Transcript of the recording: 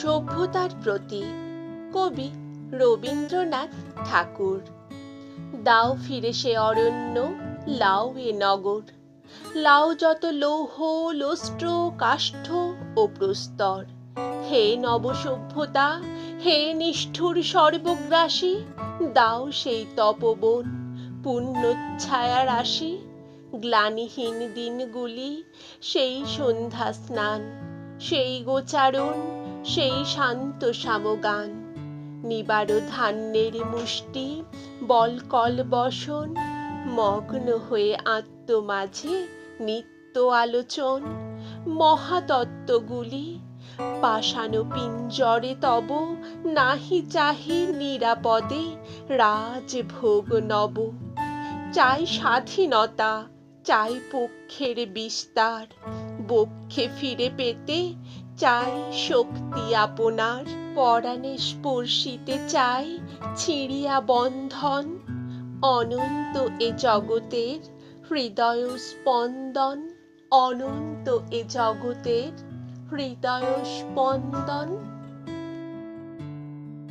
সভ্যতার প্রতীক কবি রবীন্দ্রনাথ ঠাকুর। দাও ফিরে সে অরণ্য, লাও এ নগর, লাও যত লৌহ লোস্ট্র কাষ্ঠ ও প্রস্তর। হে নবসভ্যতা, হে নিষ্ঠুর সর্বগ্রাসী, দাও সেই তপবন পুণ্যচ্ছায়া রাশি। গ্লানিহীন দিনগুলি, সেই সন্ধ্যা স্নান, সেই গোচারণ, সেই শান্ত সামগান। নিবার ধান্যের মুষ্টি বলকল বসন, মগ্ন হয়ে আত্ম মাঝে নিত্য আলোচন। মহাতত্ত্বগুলি পাষাণ পিঞ্জরে তব, নাহি চাহি নিরাপদে রাজভোগ নব। চাই স্বাধীনতা, চাই পক্ষের বিস্তার, বক্ষে ফিরে পেতে চাই শক্তি আপনার। পরাণে স্পর্শিতে চাই ছিঁড়িয়া বন্ধন, অনন্ত এ জগতের হৃদয় স্পন্দন। অনন্ত এ জগতের হৃদয় স্পন্দন।